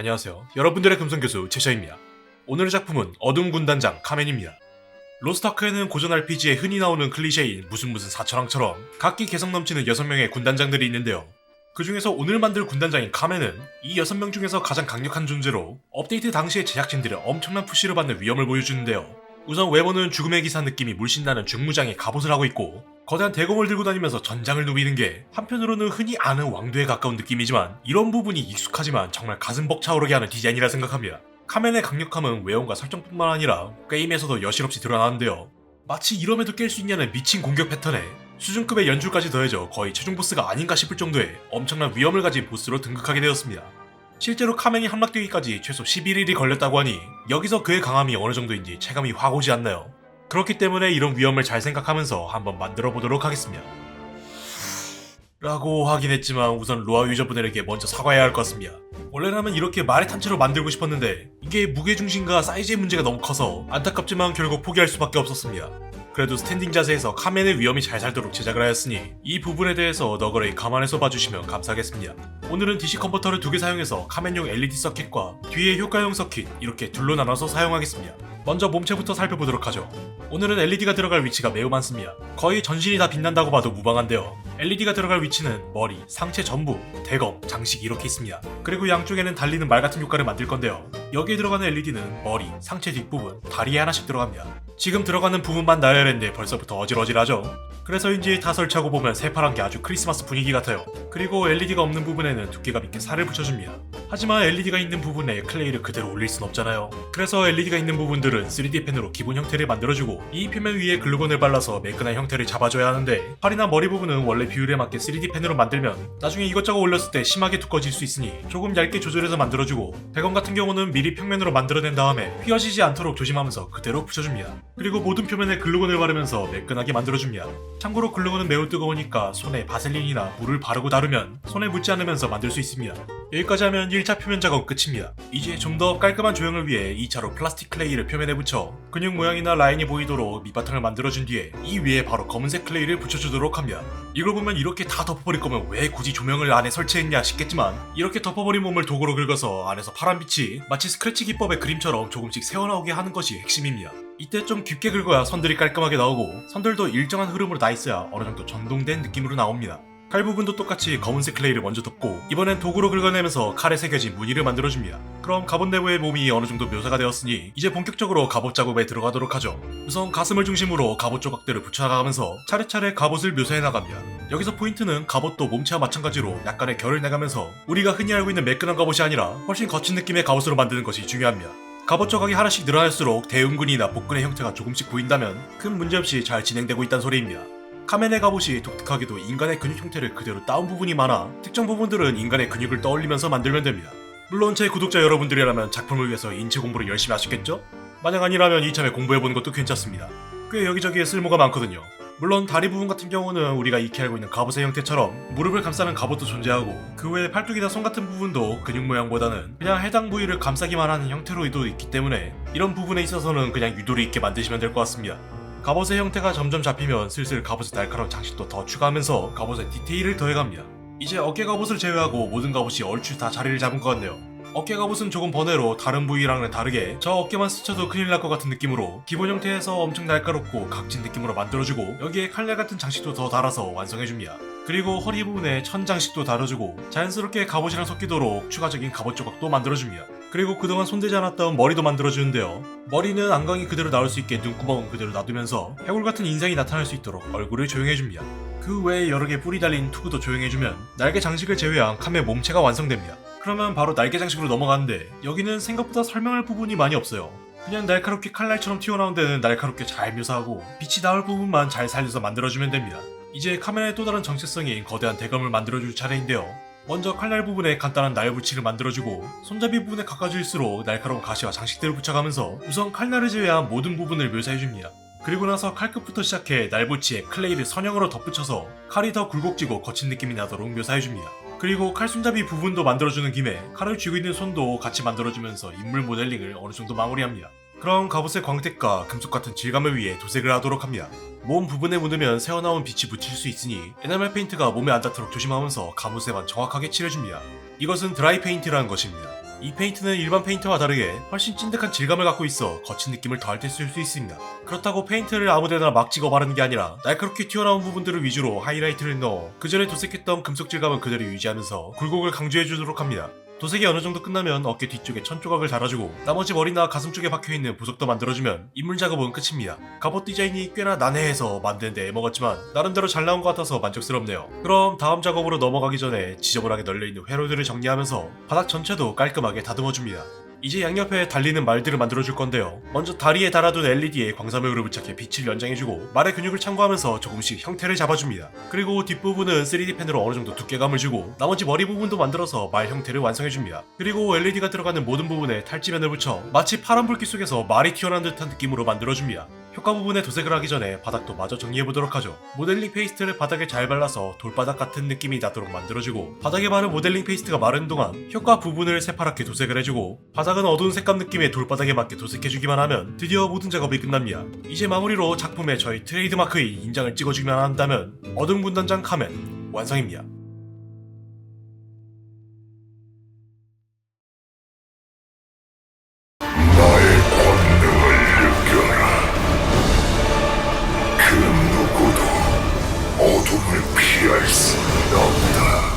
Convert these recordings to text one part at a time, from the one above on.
안녕하세요. 여러분들의 금성교수 제샤입니다. 오늘의 작품은 어둠 군단장 카멘입니다. 로스트아크에는 고전 RPG에 흔히 나오는 클리셰인 무슨 사천왕처럼 각기 개성 넘치는 6명의 군단장들이 있는데요. 그 중에서 오늘 만들 군단장인 카멘은 이 6명 중에서 가장 강력한 존재로 업데이트 당시의 제작진들의 엄청난 푸시를 받는 위험을 보여주는데요. 우선 외모는 죽음의 기사 느낌이 물씬 나는 중무장의 갑옷을 하고 있고 거대한 대검을 들고 다니면서 전장을 누비는 게 한편으로는 흔히 아는 왕도에 가까운 느낌이지만 이런 부분이 익숙하지만 정말 가슴 벅차오르게 하는 디자인이라 생각합니다. 카멘의 강력함은 외형과 설정뿐만 아니라 게임에서도 여실없이 드러나는데요. 마치 이럼에도 깰 수 있냐는 미친 공격 패턴에 수준급의 연출까지 더해져 거의 최종 보스가 아닌가 싶을 정도의 엄청난 위험을 가진 보스로 등극하게 되었습니다. 실제로 카멘이 함락되기까지 최소 11일이 걸렸다고 하니 여기서 그의 강함이 어느 정도인지 체감이 확 오지 않나요? 그렇기 때문에 이런 위험을 잘 생각하면서 한번 만들어 보도록 하겠습니다. 라고 하긴 했지만 우선 로아 유저분들에게 먼저 사과해야 할 것 같습니다. 원래라면 이렇게 말의 탄체로 만들고 싶었는데 이게 무게중심과 사이즈의 문제가 너무 커서 안타깝지만 결국 포기할 수밖에 없었습니다. 그래도 스탠딩 자세에서 카멘의 위험이 잘 살도록 제작을 하였으니 이 부분에 대해서 너그레이 감안해서 봐주시면 감사하겠습니다. 오늘은 DC 컨버터를 2개 사용해서 카멘용 LED 서킷과 뒤에 효과용 서킷 이렇게 둘로 나눠서 사용하겠습니다. 먼저 몸체부터 살펴보도록 하죠. 오늘은 LED가 들어갈 위치가 매우 많습니다. 거의 전신이 다 빛난다고 봐도 무방한데요. LED가 들어갈 위치는 머리, 상체 전부, 대검, 장식 이렇게 있습니다. 그리고 양쪽에는 달리는 말 같은 효과를 만들 건데요. 여기에 들어가는 LED는 머리, 상체 뒷부분, 다리에 하나씩 들어갑니다. 지금 들어가는 부분만 나열했는데 벌써부터 어질어질하죠? 그래서인지 다 설치하고 보면 새파란 게 아주 크리스마스 분위기 같아요. 그리고 LED가 없는 부분에는 두께감 있게 살을 붙여줍니다. 하지만 LED가 있는 부분에 클레이를 그대로 올릴 순 없잖아요. 그래서 LED가 있는 부분들은 3D 펜으로 기본 형태를 만들어주고 이 표면 위에 글루건을 발라서 매끈한 형태를 잡아줘야 하는데 팔이나 머리 부분은 원래 비율에 맞게 3D 펜으로 만들면 나중에 이것저것 올렸을 때 심하게 두꺼워질 수 있으니 조금 얇게 조절해서 만들어주고 대검 같은 경우는 미리 평면으로 만들어낸 다음에 휘어지지 않도록 조심하면서 그대로 붙여줍니다. 그리고 모든 표면에 글루건을 바르면서 매끈하게 만들어줍니다. 참고로 글루건은 매우 뜨거우니까 손에 바셀린이나 물을 바르고 다루면 손에 묻지 않으면서 만들 수 있습니다. 여기까지 하면 1차 표면 작업 끝입니다. 이제 좀 더 깔끔한 조형을 위해 2차로 플라스틱 클레이를 표면에 붙여 근육 모양이나 라인이 보이도록 밑바탕을 만들어준 뒤에 이 위에 바로 검은색 클레이를 붙여주도록 합니다. 이걸 보면 이렇게 다 덮어버릴 거면 왜 굳이 조명을 안에 설치했냐 싶겠지만 이렇게 덮어버린 몸을 도구로 긁어서 안에서 파란 빛이 마치 스크래치 기법의 그림처럼 조금씩 새어나오게 하는 것이 핵심입니다. 이때 좀 깊게 긁어야 선들이 깔끔하게 나오고 선들도 일정한 흐름으로 나 있어야 어느 정도 전동된 느낌으로 나옵니다. 칼 부분도 똑같이 검은색 클레이를 먼저 덮고 이번엔 도구로 긁어내면서 칼에 새겨진 무늬를 만들어줍니다. 그럼 갑옷 내부의 몸이 어느 정도 묘사가 되었으니 이제 본격적으로 갑옷 작업에 들어가도록 하죠. 우선 가슴을 중심으로 갑옷 조각들을 붙여나가면서 차례차례 갑옷을 묘사해 나갑니다. 여기서 포인트는 갑옷도 몸체와 마찬가지로 약간의 결을 내가면서 우리가 흔히 알고 있는 매끈한 갑옷이 아니라 훨씬 거친 느낌의 갑옷으로 만드는 것이 중요합니다. 갑옷 조각이 하나씩 늘어날수록 대흉근이나 복근의 형태가 조금씩 보인다면 큰 문제없이 잘 진행되고 있다는 소리입니다. 카멘의 갑옷이 독특하게도 인간의 근육 형태를 그대로 따온 부분이 많아 특정 부분들은 인간의 근육을 떠올리면서 만들면 됩니다. 물론 제 구독자 여러분들이라면 작품을 위해서 인체 공부를 열심히 하시겠죠? 만약 아니라면 이참에 공부해보는 것도 괜찮습니다. 꽤 여기저기에 쓸모가 많거든요. 물론 다리 부분 같은 경우는 우리가 익히 알고 있는 갑옷의 형태처럼 무릎을 감싸는 갑옷도 존재하고 그 외에 팔뚝이나 손 같은 부분도 근육 모양보다는 그냥 해당 부위를 감싸기만 하는 형태로도 있기 때문에 이런 부분에 있어서는 그냥 유도리 있게 만드시면 될 것 같습니다. 갑옷의 형태가 점점 잡히면 슬슬 갑옷의 날카로운 장식도 더 추가하면서 갑옷의 디테일을 더해갑니다. 이제 어깨 갑옷을 제외하고 모든 갑옷이 얼추 다 자리를 잡은 것 같네요. 어깨 갑옷은 조금 번외로 다른 부위랑은 다르게 저 어깨만 스쳐도 큰일 날 것 같은 느낌으로 기본 형태에서 엄청 날카롭고 각진 느낌으로 만들어주고 여기에 칼날 같은 장식도 더 달아서 완성해줍니다. 그리고 허리 부분에 천 장식도 달아주고 자연스럽게 갑옷이랑 섞이도록 추가적인 갑옷 조각도 만들어줍니다. 그리고 그동안 손대지 않았던 머리도 만들어주는데요. 머리는 안광이 그대로 나올 수 있게 눈구멍은 그대로 놔두면서 해골 같은 인상이 나타날 수 있도록 얼굴을 조형해줍니다. 그 외에 여러 개 뿔이 달린 투구도 조형해주면 날개 장식을 제외한 카메 몸체가 완성됩니다. 그러면 바로 날개 장식으로 넘어가는데 여기는 생각보다 설명할 부분이 많이 없어요. 그냥 날카롭게 칼날처럼 튀어나온 데는 날카롭게 잘 묘사하고 빛이 나올 부분만 잘 살려서 만들어주면 됩니다. 이제 카메라의 또 다른 정체성인 거대한 대검을 만들어줄 차례인데요. 먼저 칼날 부분에 간단한 날붙이를 만들어주고 손잡이 부분에 가까워질수록 날카로운 가시와 장식들을 붙여가면서 우선 칼날을 제외한 모든 부분을 묘사해줍니다. 그리고 나서 칼끝부터 시작해 날붙이에 클레이를 선형으로 덧붙여서 칼이 더 굴곡지고 거친 느낌이 나도록 묘사해줍니다. 그리고 칼 손잡이 부분도 만들어주는 김에 칼을 쥐고 있는 손도 같이 만들어주면서 인물 모델링을 어느 정도 마무리합니다. 그럼 갑옷의 광택과 금속 같은 질감을 위해 도색을 하도록 합니다. 몸 부분에 묻으면 새어나온 빛이 묻힐 수 있으니 에나멜 페인트가 몸에 안 닿도록 조심하면서 갑옷에만 정확하게 칠해줍니다. 이것은 드라이 페인트라는 것입니다. 이 페인트는 일반 페인트와 다르게 훨씬 찐득한 질감을 갖고 있어 거친 느낌을 더할 때 쓸 수 있습니다. 그렇다고 페인트를 아무데나 막 찍어 바르는 게 아니라 날카롭게 튀어나온 부분들을 위주로 하이라이트를 넣어 그 전에 도색했던 금속 질감은 그대로 유지하면서 굴곡을 강조해주도록 합니다. 도색이 어느 정도 끝나면 어깨 뒤쪽에 천 조각을 달아주고 나머지 머리나 가슴 쪽에 박혀있는 보석도 만들어주면 인물 작업은 끝입니다. 갑옷 디자인이 꽤나 난해해서 만드는데 애먹었지만 나름대로 잘 나온 것 같아서 만족스럽네요. 그럼 다음 작업으로 넘어가기 전에 지저분하게 널려있는 회로들을 정리하면서 바닥 전체도 깔끔하게 다듬어줍니다. 이제 양옆에 달리는 말들을 만들어줄 건데요. 먼저 다리에 달아둔 LED에 광사묘를 부착해 빛을 연장해주고 말의 근육을 참고하면서 조금씩 형태를 잡아줍니다. 그리고 뒷부분은 3D 펜으로 어느 정도 두께감을 주고 나머지 머리 부분도 만들어서 말 형태를 완성해줍니다. 그리고 LED가 들어가는 모든 부분에 탈지면을 붙여 마치 파란 불빛 속에서 말이 튀어나온 듯한 느낌으로 만들어줍니다. 효과 부분에 도색을 하기 전에 바닥도 마저 정리해보도록 하죠. 모델링 페이스트를 바닥에 잘 발라서 돌바닥 같은 느낌이 나도록 만들어주고 바닥에 바른 모델링 페이스트가 마르는 동안 효과 부분을 새파랗게 도색을 해주고 바닥은 어두운 색감 느낌의 돌바닥에 맞게 도색해주기만 하면 드디어 모든 작업이 끝납니다. 이제 마무리로 작품에 저희 트레이드마크의 인장을 찍어주기만 한다면 어둠 군단장 카멘 완성입니다. 나의 권능을 느껴라. 그 누구도 어둠을 피할 수 없다.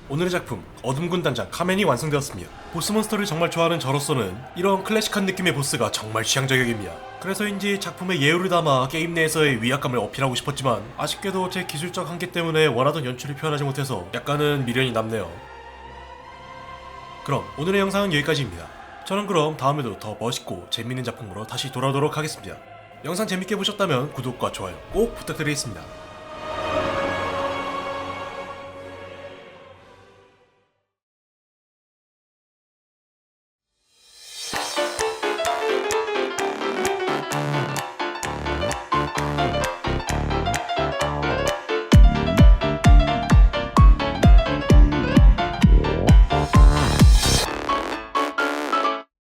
오늘의 작품 어둠 군단장 카멘이 완성되었습니다. 보스몬스터를 정말 좋아하는 저로서는 이런 클래식한 느낌의 보스가 정말 취향 저격입니다. 그래서인지 작품의 예우를 담아 게임 내에서의 위압감을 어필하고 싶었지만 아쉽게도 제 기술적 한계 때문에 원하던 연출을 표현하지 못해서 약간은 미련이 남네요. 그럼 오늘의 영상은 여기까지입니다. 저는 그럼 다음에도 더 멋있고 재밌는 작품으로 다시 돌아오도록 하겠습니다. 영상 재밌게 보셨다면 구독과 좋아요 꼭 부탁드리겠습니다.